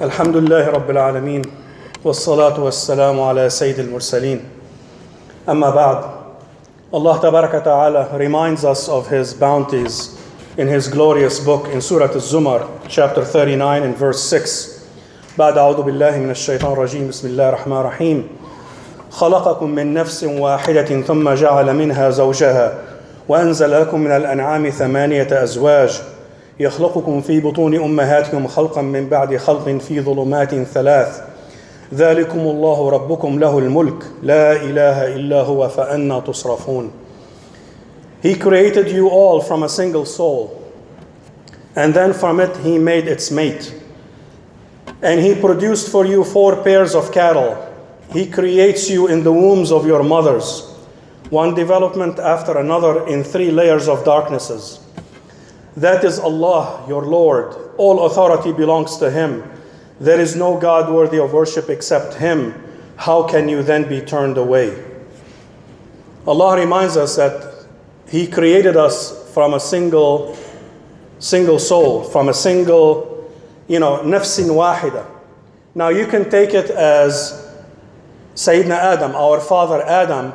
الحمد لله رب العالمين والصلاة والسلام على سيد المرسلين. أما بعد, Allah Tabaraka wa Ta'ala reminds us of His bounties in His glorious book in Surah Al-Zumar, chapter 39 and verse 6. بعد أعوذ بالله من الشيطان الرجيم بسم الله الرحمن الرحيم خلقكم من نفس واحدة ثم جعل منها زوجها وأنزل لكم من الأنعام 8 أزواج يخلقكم في بطون أمهاتكم خلقا من بعد خلق في ظلمات 3 ذلكم الله ربكم له الملك لا إله إلا هو فأنى تصرفون. He created you all from a single soul, and then from it He made its mate. And He produced for you 4 pairs of cattle. He creates you in the wombs of your mothers, one development after another in 3 layers of darknesses. That is Allah, your Lord. All authority belongs to Him. There is no God worthy of worship except Him. How can you then be turned away? Allah reminds us that He created us from a single soul, from a single, nafsin wahida. Now you can take it as Sayyidina Adam, our father Adam.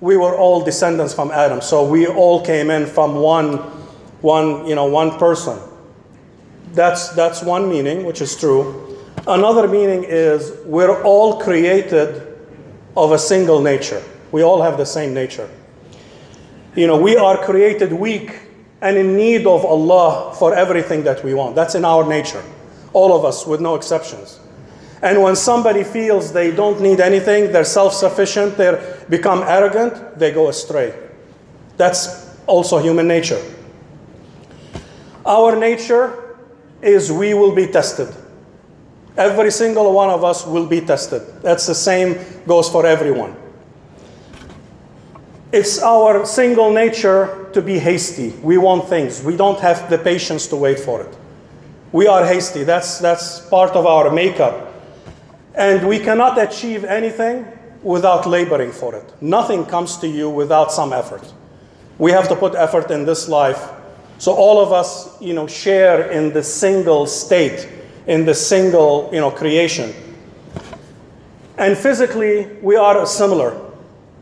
We were all descendants from Adam, so we all came in from one person. That's one meaning, which is true. Another meaning is we're all created of a single nature. We all have the same nature. We are created weak and in need of Allah for everything that we want. That's in our nature. All of us, with no exceptions. And when somebody feels they don't need anything, they're self-sufficient, they become arrogant, they go astray. That's also human nature. Our nature is we will be tested. Every single one of us will be tested. That's the same goes for everyone. It's our single nature to be hasty. We want things. We don't have the patience to wait for it. We are hasty. That's part of our makeup. And we cannot achieve anything without laboring for it. Nothing comes to you without some effort. We have to put effort in this life. So all of us, share in the single state, in the single, creation. And physically, we are similar.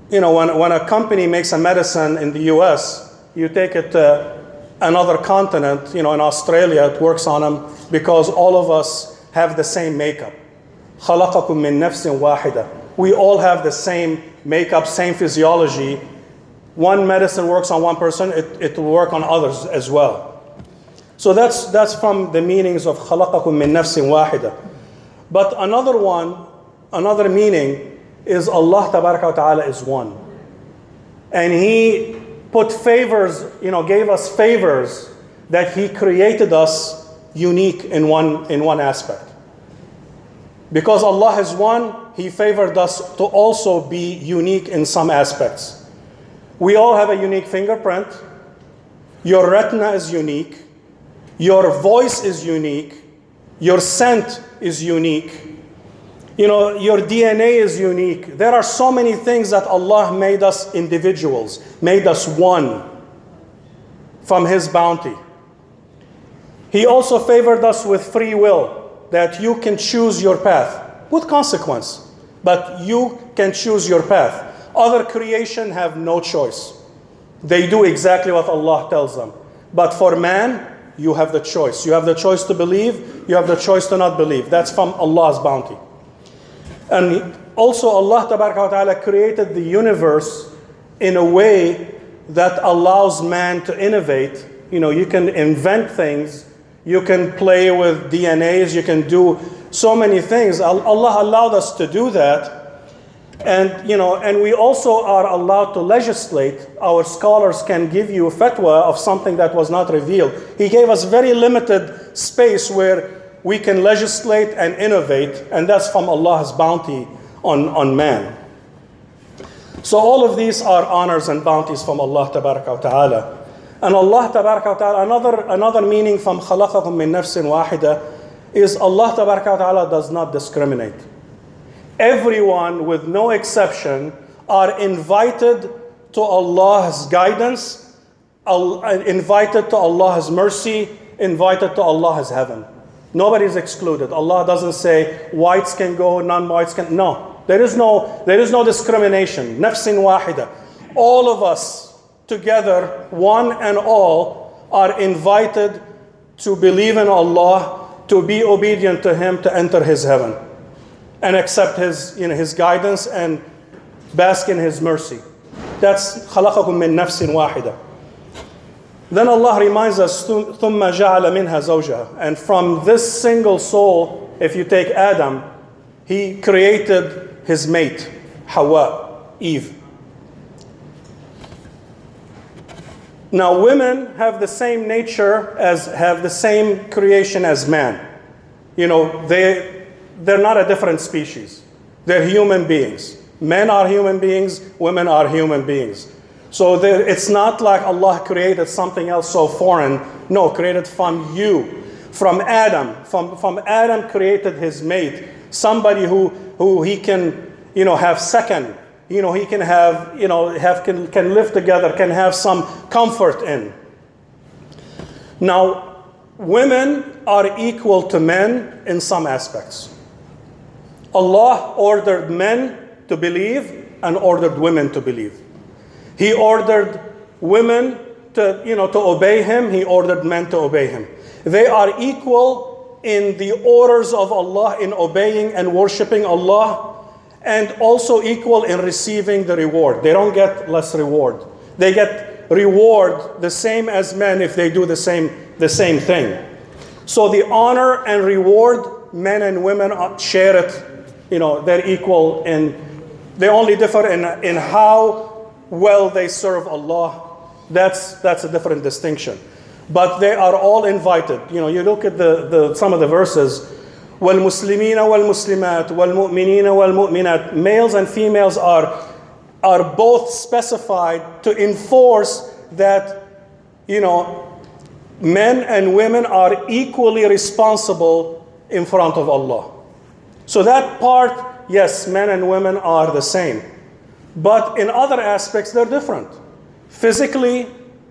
When a company makes a medicine in the US, you take it to another continent, in Australia, it works on them because all of us have the same makeup. خَلَقَكُم مِّن نَفْسٍ وَاحِدَةٍ. We all have the same makeup, same physiology. One medicine works on one person, it will work on others as well. So that's from the meanings of خَلَقَكُم مِّن نَفْسٍ وَاحِدَةٍ. But another meaning is Allah Tabaraka wa Ta'ala is one. And He put favors, gave us favors that He created us unique in one aspect. Because Allah is one, He favored us to also be unique in some aspects. We all have a unique fingerprint. Your retina is unique. Your voice is unique. Your scent is unique. Your DNA is unique. There are so many things that Allah made us individuals, made us one from His bounty. He also favored us with free will, that you can choose your path with consequence, but you can choose your path. Other creation have no choice. They do exactly what Allah tells them. But for man, you have the choice. You have the choice to believe. You have the choice to not believe. That's from Allah's bounty. And also Allah Tabaraka wa Ta'ala created the universe in a way that allows man to innovate. You can invent things. You can play with DNAs. You can do so many things. Allah allowed us to do that. And we also are allowed to legislate. Our scholars can give you a fatwa of something that was not revealed. He gave us very limited space where we can legislate and innovate, and that's from Allah's bounty on man. So all of these are honors and bounties from Allah Tabaraka wa Ta'ala. And Allah Tabaraka wa Ta'ala, another meaning from خَلَقَكُم مِّن نَفْسٍ وَاحِدَةٍ is Allah Tabaraka wa Ta'ala does not discriminate. Everyone, with no exception, are invited to Allah's guidance, invited to Allah's mercy, invited to Allah's heaven. Nobody is excluded. Allah doesn't say whites can go, non-whites can. No, there is no discrimination. Nafsin wahida. All of us together, one and all, are invited to believe in Allah, to be obedient to Him, to enter His heaven, and accept His guidance and bask in His mercy. That's خَلَقَكُم مِّن نَفْسٍ وَاحِدَةٍ. Then Allah reminds us, ثُمَّ جَعَلَ مِنْهَا زَوْجَهَا. And from this single soul, if you take Adam, he created his mate, Hawa, Eve. Now women have the same nature have the same creation as man. They're not a different species. They're human beings. Men are human beings, women are human beings. So it's not like Allah created something else so foreign. No, created from you. From Adam. From Adam created his mate. Somebody who he can, have second. He can have, can live together, can have some comfort in. Now, women are equal to men in some aspects. Allah ordered men to believe and ordered women to believe. He ordered women to obey Him. He ordered men to obey Him. They are equal in the orders of Allah, in obeying and worshiping Allah, and also equal in receiving the reward. They don't get less reward. They get reward the same as men if they do the same thing. So the honor and reward, men and women share it. They're equal, and they only differ in how well they serve Allah. That's a different distinction. But they are all invited. You look at some of the verses. وَالْمُسْلِمِينَ وَالْمُسْلِمَاتِ وَالْمُؤْمِنِينَ وَالْمُؤْمِنَاتِ. Males and females are both specified to enforce that, men and women are equally responsible in front of Allah. So that part, yes, men and women are the same. But in other aspects, they're different. Physically,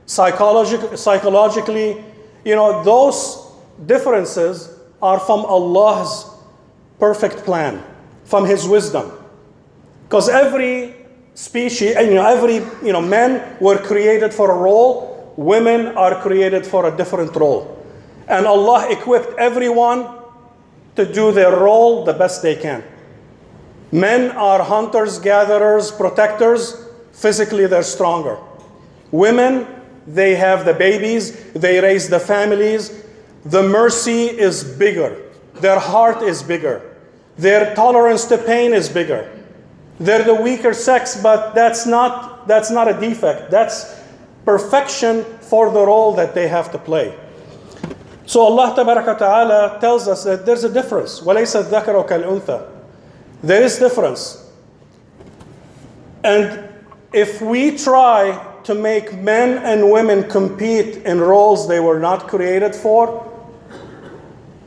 psychologically, those differences are from Allah's perfect plan, from His wisdom. Because every species, men were created for a role, women are created for a different role. And Allah equipped everyone to do their role the best they can. Men are hunters, gatherers, protectors. Physically, they're stronger. Women, they have the babies, they raise the families. The mercy is bigger. Their heart is bigger. Their tolerance to pain is bigger. They're the weaker sex, but that's not a defect. That's perfection for the role that they have to play. So Allah Ta'ala tells us that there's a difference. وَلَيْسَ الذَّكَرُ كَالْأُنثَى. There is difference. And if we try to make men and women compete in roles they were not created for,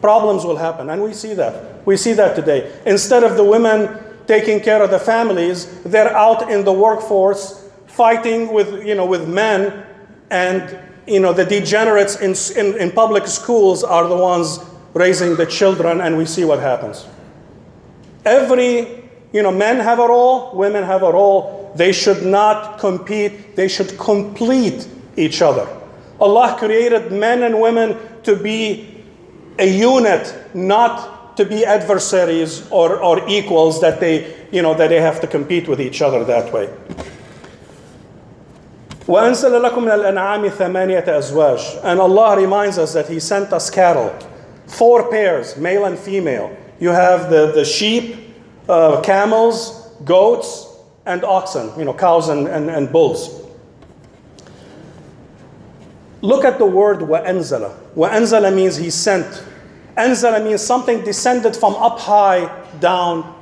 problems will happen. And we see that. We see that today. Instead of the women taking care of the families, they're out in the workforce fighting with men, and the degenerates in public schools are the ones raising the children, and we see what happens. Men have a role, women have a role. They should not compete, they should complete each other. Allah created men and women to be a unit, not to be adversaries or equals that they have to compete with each other that way. وَأَنزَلَ لَكُم مِّنَ الْأَنْعَامِ ثَمَانِيَةَ أَزْوَاجٍ. And Allah reminds us that He sent us cattle, 4 pairs, male and female. You have the sheep, camels, goats, and oxen, cows and bulls. Look at the word وَأَنزَلَ. وَأَنزَلَ means He sent. Anzala means something descended from up high down,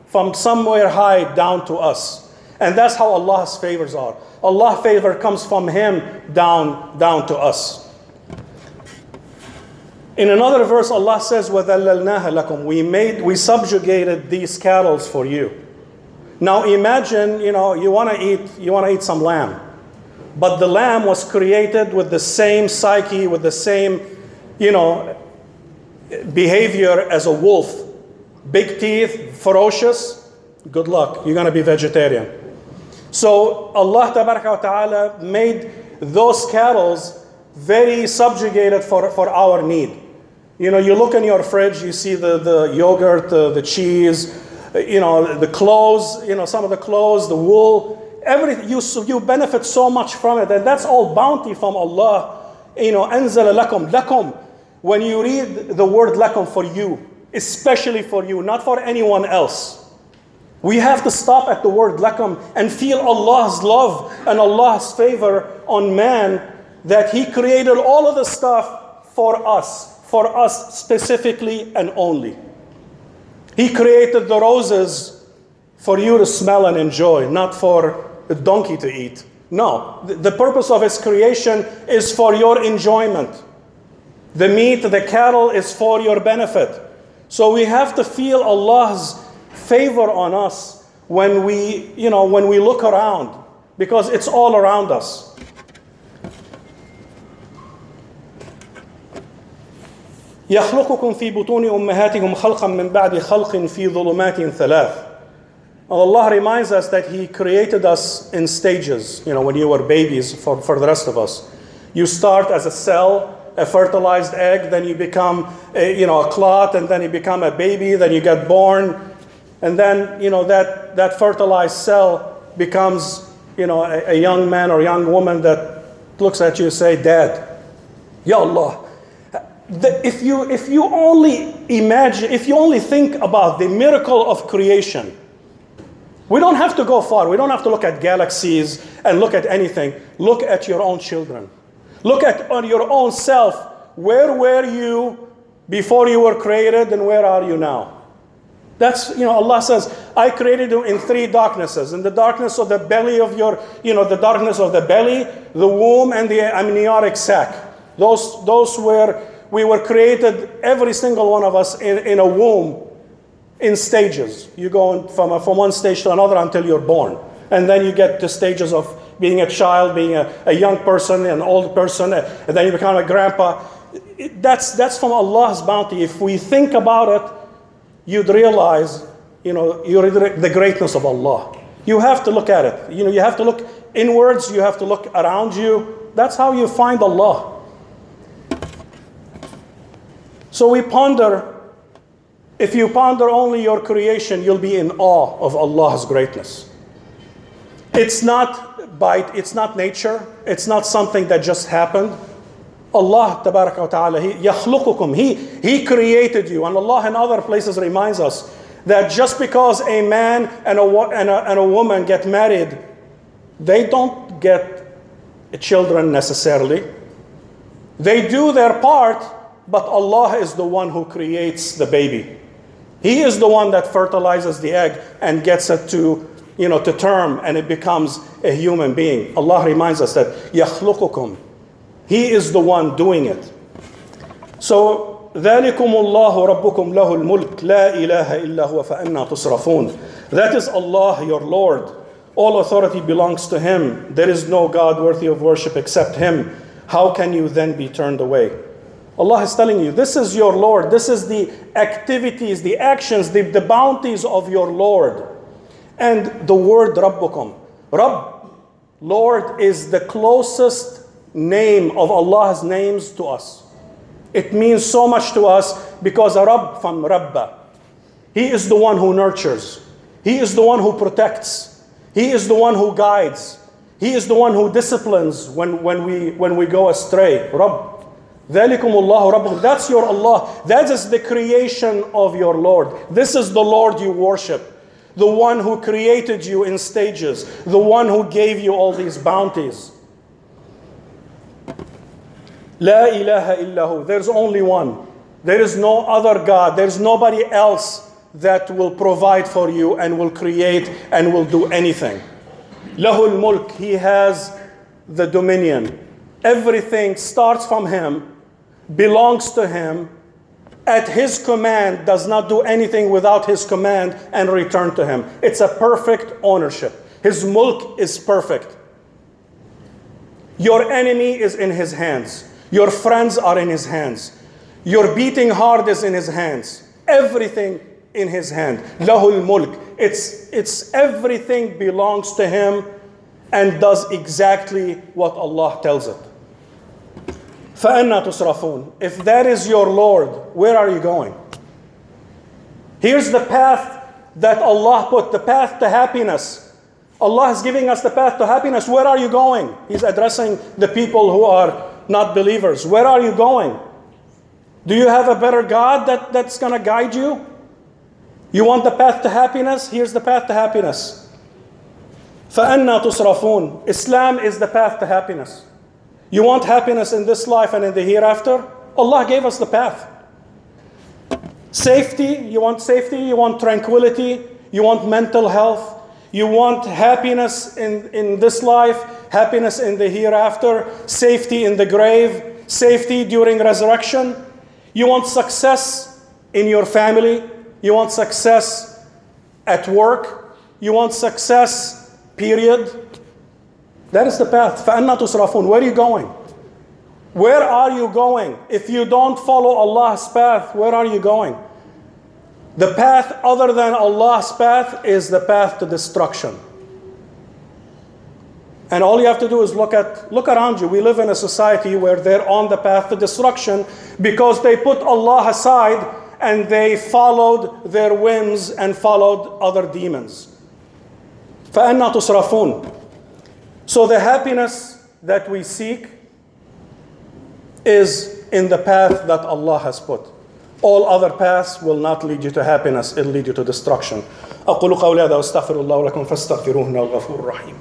from somewhere high down to us. And that's how Allah's favors are. Allah's favor comes from Him down to us. In another verse, Allah says, وَذَلَّلْنَاهَ لَكُمْ. We subjugated these cattle for you. Now imagine, you want to eat some lamb. But the lamb was created with the same psyche, with the same, behavior as a wolf, big teeth, ferocious, good luck. You're going to be vegetarian. So Allah Ta'ala made those cattle very subjugated for our need. You know, you look in your fridge, you see the yogurt, the cheese, the clothes, some of the clothes, the wool, everything. You benefit so much from it, and that's all bounty from Allah. أنزل لكم. When you read the word lakum, for you, especially for you, not for anyone else. We have to stop at the word lakum and feel Allah's love and Allah's favor on man, that He created all of the stuff for us specifically and only. He created the roses for you to smell and enjoy, not for a donkey to eat. No, the purpose of His creation is for your enjoyment. The meat, the cattle is for your benefit. So we have to feel Allah's favor on us when we look around, because it's all around us. يخلقكم في بطون أمهاتكم خلقا من بعد خلق في ظلمات ثلاث. Allah reminds us that He created us in stages. When you were babies, for the rest of us, you start as a cell, a fertilized egg, then you become a clot, and then you become a baby, then you get born, and then that fertilized cell becomes a young man or young woman that looks at you and say, Dad. Ya Allah. If you only imagine, if you only think about the miracle of creation, we don't have to go far. We don't have to look at galaxies and look at anything. Look at your own children. Look at on your own self. Where were you before you were created, and where are you now? That's, Allah says, I created you in three darknesses. In the darkness of the belly of your, the darkness of the belly, the womb, and the amniotic sac. Those where we were created, every single one of us, in a womb, in stages. You go from one stage to another until you're born. And then you get to stages of being a child, being a young person, an old person, and then you become a grandpa. That's from Allah's bounty. If we think about it, you'd realize, the greatness of Allah. You have to look at it. You have to look inwards. You have to look around you. That's how you find Allah. So we ponder. If you ponder only your creation, you'll be in awe of Allah's greatness. It's not nature. It's not something that just happened. Allah tabaraka wa ta'ala, He created you. And Allah in other places reminds us that just because a man and a woman get married, they don't get children necessarily. They do their part, but Allah is the one who creates the baby. He is the one that fertilizes the egg and gets it to term, and it becomes a human being. Allah reminds us that يَخْلُقُكُمْ. He is the one doing it. So ذَلِكُمُ اللَّهُ رَبُّكُمْ لَهُ الْمُلْكِ لَا إِلَهَ إِلَّا هُوَ فَأَنَّا تُصْرَفُونَ. That is Allah, your Lord. All authority belongs to Him. There is no God worthy of worship except Him. How can you then be turned away? Allah is telling you, this is your Lord. This is the activities, the actions, the bounties of your Lord. And the word Rabbukum. Rabb, Lord, is the closest name of Allah's names to us. It means so much to us because Rabb from Rabba. He is the one who nurtures. He is the one who protects. He is the one who guides. He is the one who disciplines when we go astray. Rabb. ذَلِكُمُ اللَّهُ رَبُّكُمْ. That's your Allah. That is the creation of your Lord. This is the Lord you worship. The one who created you in stages. The one who gave you all these bounties. La ilaha illahu. There's only one. There is no other God. There's nobody else that will provide for you and will create and will do anything. Lahul mulk. He has the dominion. Everything starts from Him, belongs to Him, at His command, does not do anything without His command and return to Him. It's a perfect ownership. His mulk is perfect. Your enemy is in His hands. Your friends are in His hands. Your beating heart is in his hands. Everything in his hand. Lahul mulk. It's everything belongs to him and does exactly what Allah tells it. فَأَنَّا تُصْرَفُونَ. If that is your Lord, where are you going? Here's the path that Allah put, the path to happiness. Allah is giving us the path to happiness. Where are you going? He's addressing the people who are not believers. Where are you going? Do you have a better God that's going to guide you? You want the path to happiness? Here's the path to happiness. فَأَنَّا تُصْرَفُونَ. Islam is the path to happiness. You want happiness in this life and in the hereafter? Allah gave us the path. Safety, you want safety, you want tranquility, you want mental health, you want happiness in this life, happiness in the hereafter, safety in the grave, safety during resurrection. You want success in your family, you want success at work, you want success, period. That is the path. فَأَنَّا تُصْرَفُونَ. Where are you going? Where are you going? If you don't follow Allah's path, where are you going? The path other than Allah's path is the path to destruction. And all you have to do is look around you. We live in a society where they're on the path to destruction because they put Allah aside and they followed their whims and followed other demons. فَأَنَّا تُصْرَفُونَ. So the happiness that we seek is in the path that Allah has put. All other paths will not lead you to happiness, it'll lead you to destruction. أقول قولي هذا واستغفر الله لكم فاستغفروه إنه الغفور الرحيم.